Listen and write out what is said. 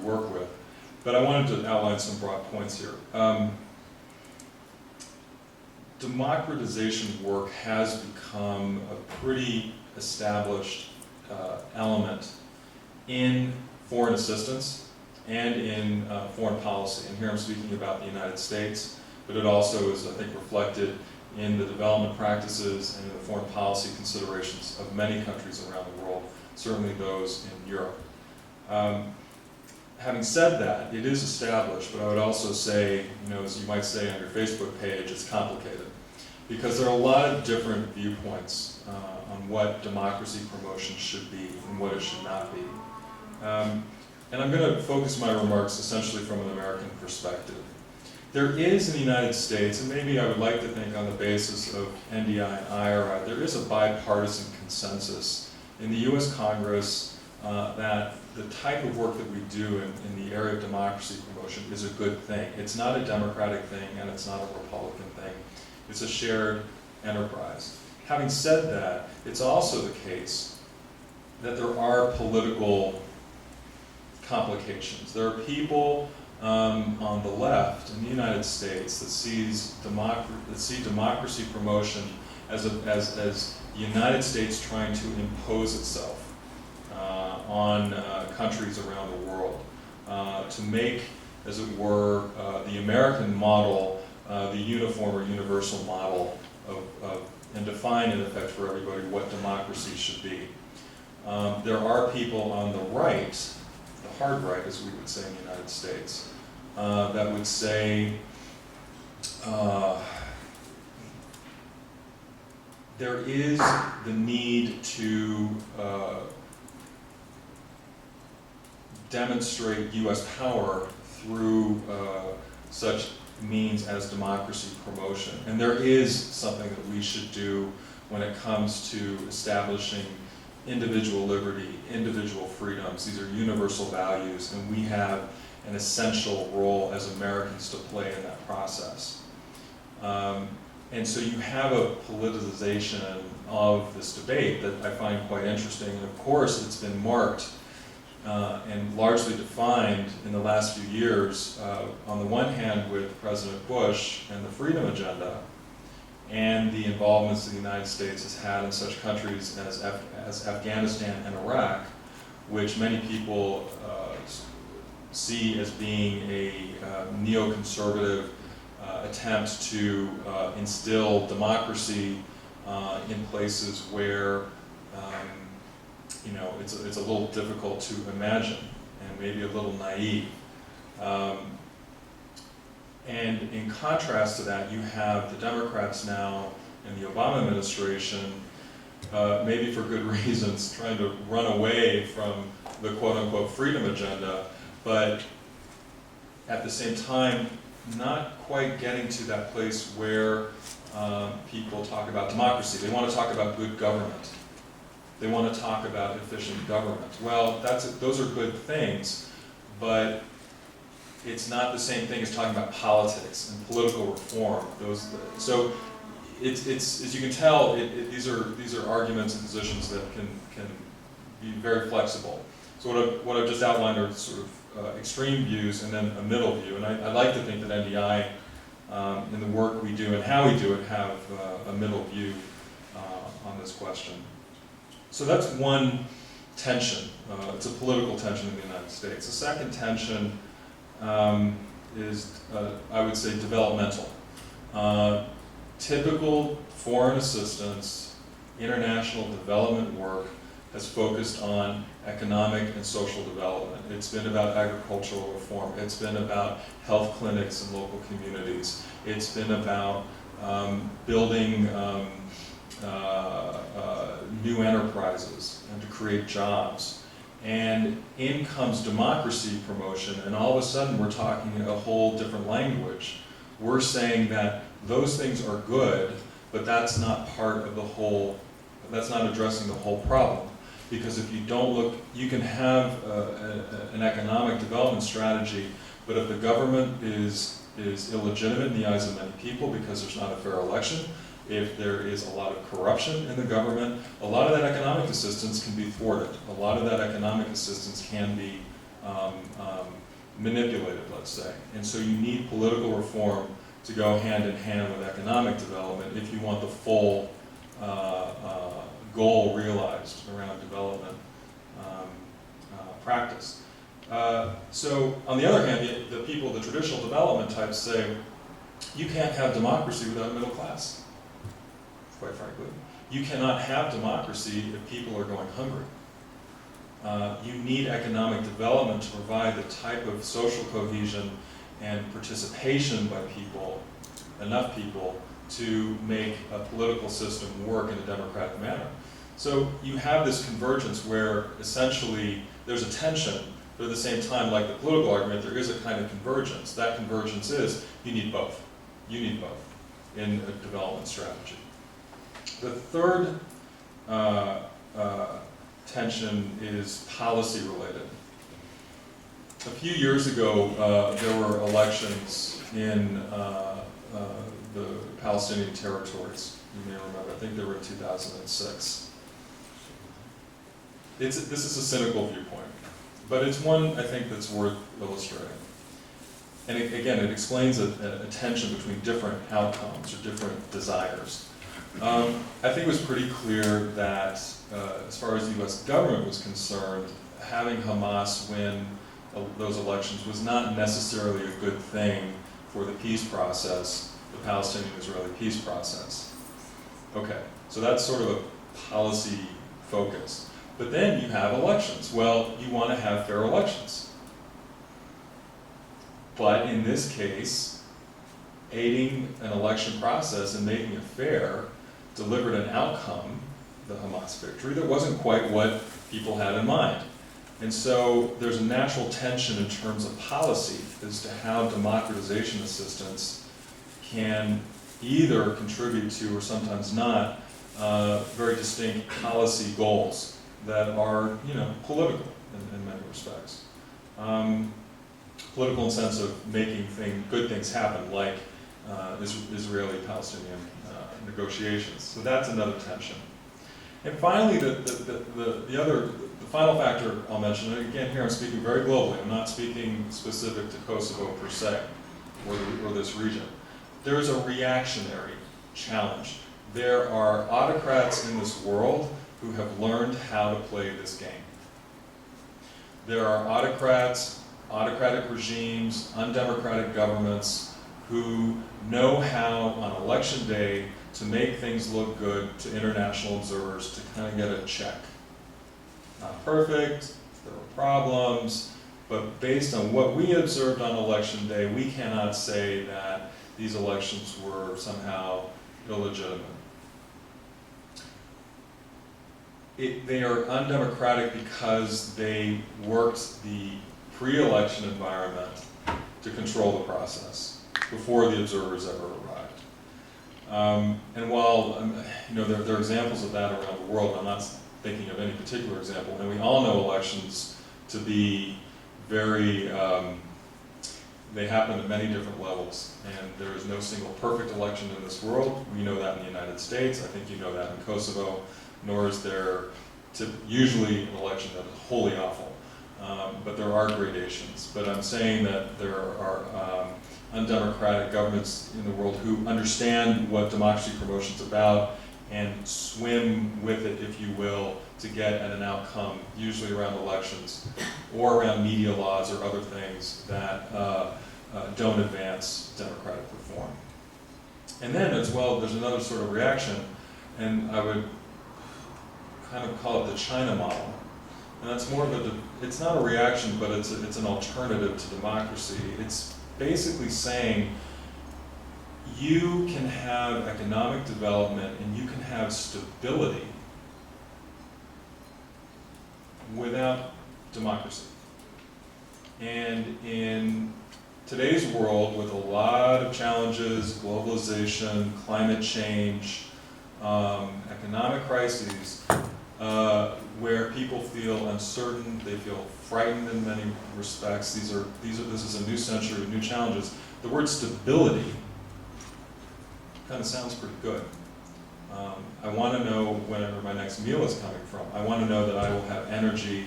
work with. But I wanted to outline some broad points here. Democratization work has become a pretty established element in foreign assistance and in foreign policy. And here I'm speaking about the United States, but it also is, I think, reflected in the development practices and in the foreign policy considerations of many countries around the world, certainly those in Europe. Having said that, it is established, but I would also say, as you might say on your Facebook page, it's complicated. Because there are a lot of different viewpoints on what democracy promotion should be and what it should not be. And I'm going to focus my remarks essentially from an American perspective. There is in the United States, and maybe I would like to think on the basis of NDI and IRI, there is a bipartisan consensus in the US Congress that the type of work that we do in the area of democracy promotion is a good thing. It's not a Democratic thing and it's not a Republican thing. It's a shared enterprise. Having said that, it's also the case that there are political complications. There are people on the left in the United States that see democracy promotion as the United States trying to impose itself on countries around the world, to make, as it were, the American model the uniform or universal model and define, in effect, for everybody what democracy should be. There are people on the right, the hard right, as we would say in the United States, that would say there is the need to demonstrate U.S. power through such means as democracy promotion. And there is something that we should do when it comes to establishing individual liberty, individual freedoms. These are universal values, and we have an essential role as Americans to play in that process. And so you have a politicization of this debate that I find quite interesting. And of course, it's been marked and largely defined in the last few years, on the one hand with President Bush and the Freedom Agenda, and the involvements the United States has had in such countries as Afghanistan and Iraq, which many people see as being a neoconservative attempt to instill democracy in places where it's a little difficult to imagine and maybe a little naive. And in contrast to that, you have the Democrats now in the Obama administration, maybe for good reasons, trying to run away from the quote-unquote freedom agenda, but at the same time, not quite getting to that place where people talk about democracy. They want to talk about good government. They want to talk about efficient government. Well, those are good things, but it's not the same thing as talking about politics and political reform. So it's as you can tell, these are arguments and positions that can be very flexible. So what I've just outlined are sort of extreme views and then a middle view. And I like to think that NDI, in the work we do and how we do it, have a middle view on this question. So that's one tension. It's a political tension in the United States. The second tension is, I would say, developmental. Typical foreign assistance, international development work has focused on economic and social development. It's been about agricultural reform. It's been about health clinics in local communities. It's been about building new enterprises and to create jobs. And in comes democracy promotion, and all of a sudden we're talking a whole different language. We're saying that those things are good, but that's not part of the whole, that's not addressing the whole problem. Because if you don't look, you can have an economic development strategy, but if the government is illegitimate in the eyes of many people because there's not a fair election, if there is a lot of corruption in the government, a lot of that economic assistance can be thwarted. A lot of that economic assistance can be manipulated, let's say. And so you need political reform to go hand in hand with economic development if you want the full goal realized around development practice. So on the other hand, the people, the traditional development types say, you can't have democracy without a middle class, quite frankly. You cannot have democracy if people are going hungry. You need economic development to provide the type of social cohesion and participation by people, enough people, to make a political system work in a democratic manner. So you have this convergence where essentially there's a tension, but at the same time, like the political argument, there is a kind of convergence. That convergence is, you need both. You need both in a development strategy. The third tension is policy related. A few years ago, there were elections in the Palestinian territories. You may remember, I think they were in 2006. This is a cynical viewpoint, but it's one I think that's worth illustrating. And again, it explains a tension between different outcomes or different desires. I think it was pretty clear that as far as the US government was concerned, having Hamas win those elections was not necessarily a good thing for the peace process, the Palestinian-Israeli peace process. Okay, so that's sort of a policy focus. But then you have elections. Well, you want to have fair elections. But in this case, aiding an election process and making it fair delivered an outcome, the Hamas victory, that wasn't quite what people had in mind. And so there's a natural tension in terms of policy as to how democratization assistance can either contribute to, or sometimes not, very distinct policy goals that are, political in many respects. Political in the sense of making good things happen, like Israeli-Palestinian negotiations. So that's another tension. And finally, the final factor I'll mention, and again here I'm speaking very globally, I'm not speaking specific to Kosovo per se, or this region. There is a reactionary challenge. There are autocrats in this world who have learned how to play this game. There are autocrats, autocratic regimes, undemocratic governments who know how on election day to make things look good to international observers to kind of get a check. Not perfect, there were problems, but based on what we observed on election day, we cannot say that these elections were somehow illegitimate. They are undemocratic because they worked the pre-election environment to control the process before the observers ever arrived. And while there are examples of that around the world, I'm not thinking of any particular example, and we all know elections to be very, they happen at many different levels, and there is no single perfect election in this world. We know that in the United States, I think you know that in Kosovo, nor is there usually an election that is wholly awful. But there are gradations. But I'm saying that there are undemocratic governments in the world who understand what democracy promotion is about and swim with it, if you will, to get at an outcome, usually around elections or around media laws or other things that don't advance democratic reform. And then as well, there's another sort of reaction, and I would kind of call it the China model. And that's more of it's not a reaction, but it's an alternative to democracy. It's basically saying you can have economic development and you can have stability without democracy. And in today's world, with a lot of challenges, globalization, climate change, economic crises, where people feel uncertain, they feel frightened in many respects. This is a new century, new challenges. The word stability kind of sounds pretty good. I want to know whenever my next meal is coming from. I want to know that I will have energy